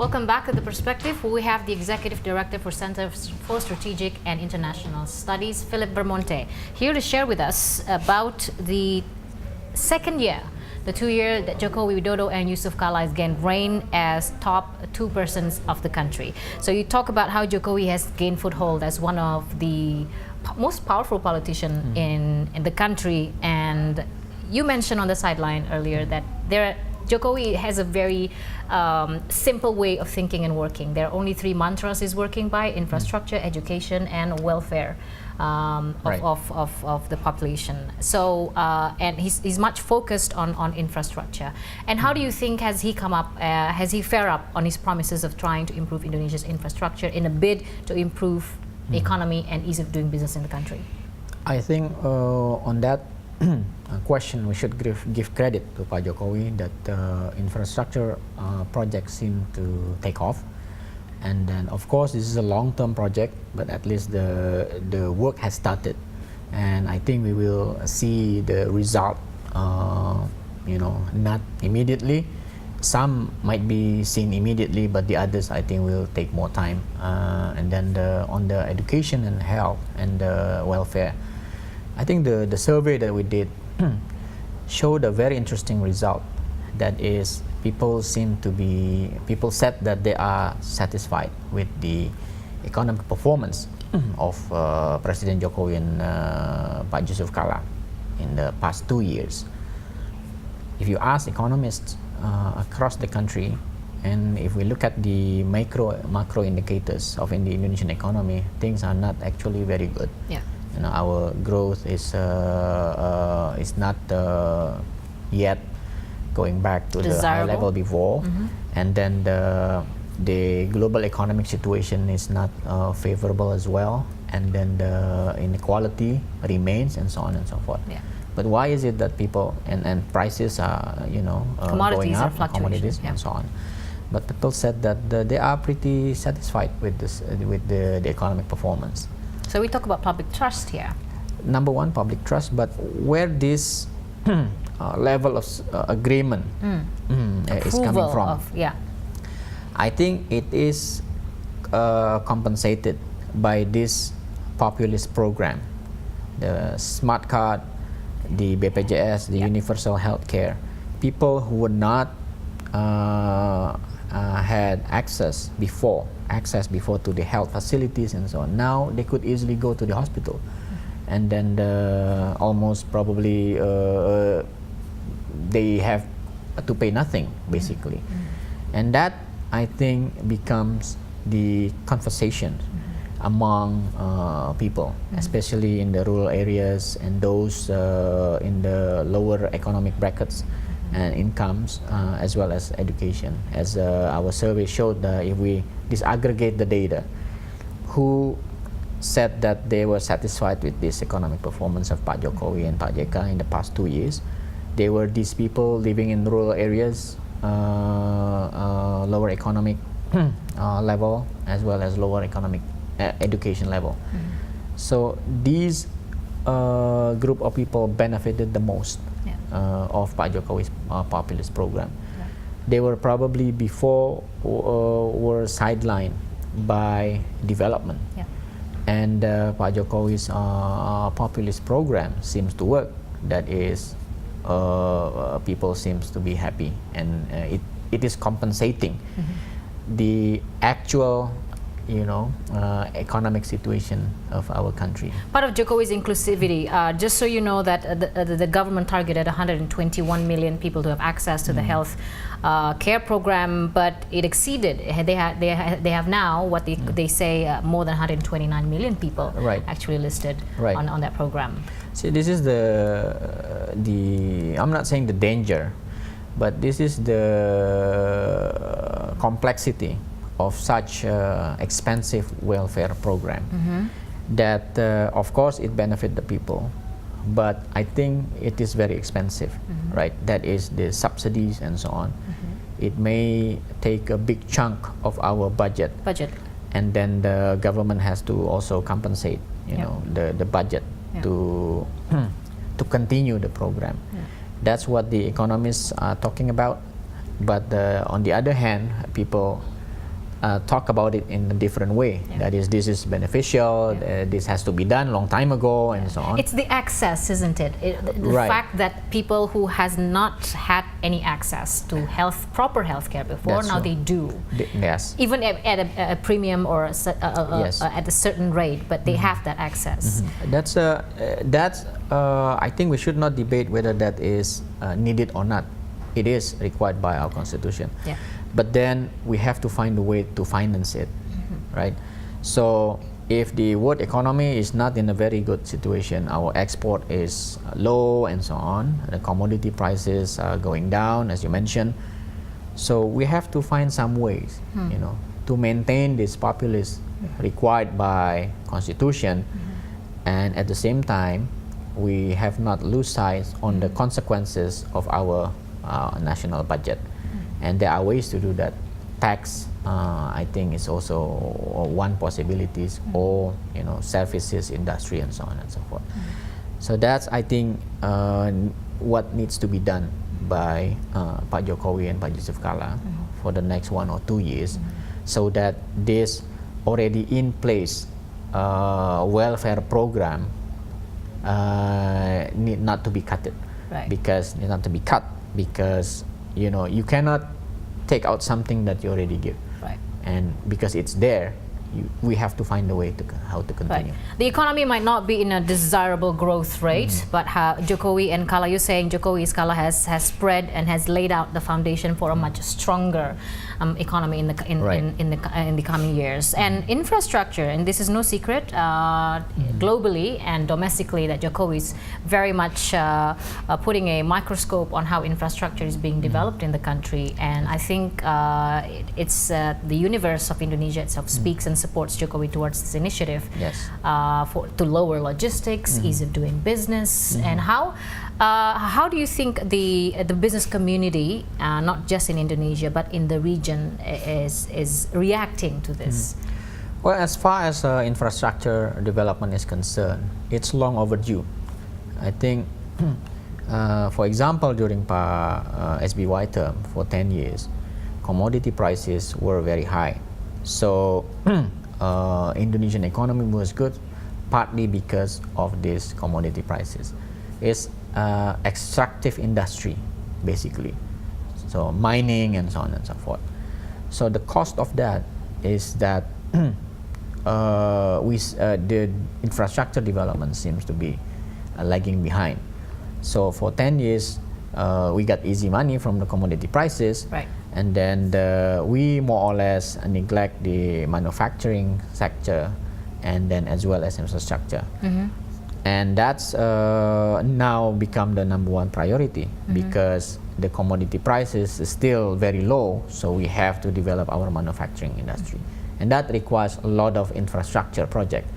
Welcome back to The Perspective. We have the Executive Director for Center for Strategic and International Studies, Philip Vermonte, here to share with us about the second year, the 2 year that Jokowi Widodo and Yusuf-Kalla has gained reign as top two persons of the country. So you talk about how Jokowi has gained foothold as one of the most powerful politicians in the country, and you mentioned on the sideline earlier that Jokowi has a very simple way of thinking and working. There are only three mantras he's working by: infrastructure, education, and welfare of the population. So, and he's much focused on infrastructure. And how do you think has he fared up on his promises of trying to improve Indonesia's infrastructure in a bid to improve the economy and ease of doing business in the country? I think on that question, we should give credit to Pak Jokowi that infrastructure projects seem to take off, and then of course this is a long-term project, but at least the work has started, and I think we will see the result. Not immediately. Some might be seen immediately, but the others I think will take more time. And then on the education and health and welfare, I think the survey that we did showed a very interesting result. That is, people said that they are satisfied with the economic performance of President Jokowi and Pak Yusuf-Kalla in the past 2 years. If you ask economists across the country, and if we look at the macro indicators of the Indonesian economy, things are not actually very good. Yeah. Our growth is not yet going back to the high level before, and then the global economic situation is not favorable as well, and then the inequality remains, and so on and so forth. Yeah. But why is it that people and prices are going up, commodities and so on? But people said that they are pretty satisfied with this with the economic performance. So we talk about public trust here. Number one, public trust, but where this level of agreement is coming from, I think it is compensated by this populist program, the smart card, the BPJS, the universal health care. People who would not had access before to the health facilities and so on, now they could easily go to the hospital, and then almost probably they have to pay nothing basically. And that, I think, becomes the conversation among people, especially in the rural areas and those in the lower economic brackets and incomes, as well as education. As our survey showed, if we disaggregate the data, who said that they were satisfied with this economic performance of Pak Jokowi and Pak JK in the past 2 years, they were these people living in rural areas, lower economic level, as well as lower economic education level. So these group of people benefited the most of Pak Jokowi's populist program. They were probably before were sidelined by development, and Pak Jokowi's populist program seems to work. That is, people seems to be happy, and it is compensating the actual economic situation of our country. Part of Jokowi's inclusivity, just so you know, that the government targeted 121 million people to have access to the health care program, but it exceeded. They have now what they say more than 129 million people actually listed on that program. See, this is I'm not saying the danger, but this is the complexity of such expensive welfare program, that of course it benefit the people, but I think it is very expensive, right? That is the subsidies and so on. It may take a big chunk of our budget, and then the government has to also compensate, the budget to continue the program. That's what the economists are talking about. But on the other hand, people talk about it in a different way. That is, this is beneficial, this has to be done long time ago, and so on. It's the access, isn't it? The fact that people who has not had any access to proper healthcare before, now they do. Yes. Even at a premium or at a certain rate, but they have that access. That's I think we should not debate whether that is needed or not. It is required by our constitution. But then we have to find a way to finance it, right? So if the world economy is not in a very good situation, our export is low and so on, the commodity prices are going down, as you mentioned. So we have to find some ways, to maintain this populace required by constitution, and at the same time, we have not lose sight on the consequences of our national budget. And there are ways to do that. Tax, I think, is also one possibility, or services industry and so on and so forth. So that's, I think, what needs to be done by Pak Jokowi and Pak Yusuf-Kalla for the next 1 or 2 years, so that this already in place welfare program need not to be cut, because you cannot take out something that you already give, and because it's there, we have to find a way to how to continue. The economy might not be in a desirable growth rate, but Jokowi and Kalla, you're saying Jokowi-Kalla has spread and has laid out the foundation for a much stronger economy in the coming years. And infrastructure, and this is no secret, globally and domestically, that Jokowi is very much putting a microscope on how infrastructure is being developed in the country. And I think it's the universe of Indonesia itself speaks and supports Jokowi towards this initiative to lower logistics, ease of doing business. And how do you think the business community, not just in Indonesia but in the region, is reacting to this? Well, as far as infrastructure development is concerned, it's long overdue. I think, for example, during SBY term for 10 years, commodity prices were very high. So Indonesian economy was good, partly because of these commodity prices. It's extractive industry, basically, so mining and so on and so forth. So the cost of that is that the infrastructure development seems to be lagging behind. So for 10 years, we got easy money from the commodity prices, and then we more or less neglect the manufacturing sector, and then as well as infrastructure. And that's now become the #1 priority, because the commodity prices is still very low, so we have to develop our manufacturing industry. And that requires a lot of infrastructure project,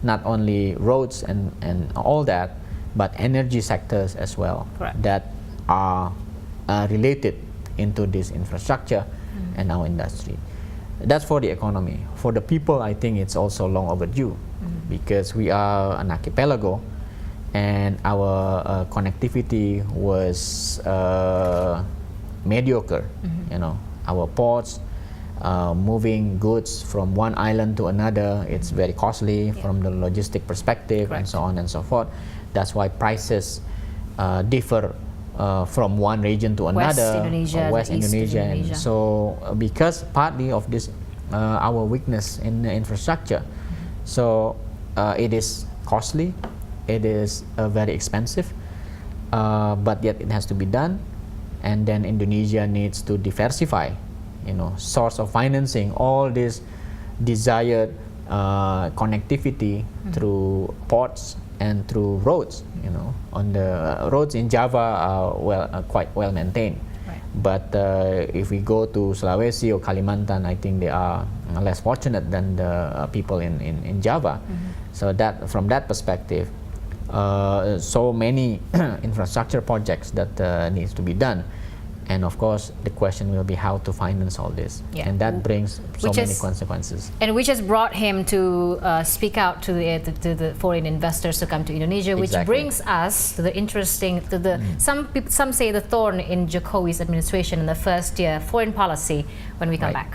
not only roads and all that, but energy sectors as well, that are related into this infrastructure and our industry. That's for the economy. For the people, I think it's also long overdue, because we are an archipelago, and our connectivity was mediocre. Our ports, moving goods from one island to another, it's very costly from the logistic perspective, and so on and so forth. That's why prices differ from one region to another, West Indonesia. And so because partly of this our weakness in the infrastructure, so it is costly, it is very expensive, but yet it has to be done. And then Indonesia needs to diversify source of financing all this desired connectivity through ports and through roads. On the roads in Java are quite well maintained, but if we go to Sulawesi or Kalimantan, I think they are less fortunate than the people in Java. So that from that perspective, so many infrastructure projects that needs to be done. And of course, the question will be how to finance all this, and that brings so many consequences. And which has brought him to speak out to the foreign investors to come to Indonesia, which brings us to the interesting, some say the thorn in Jokowi's administration in the first year, foreign policy, when we come back.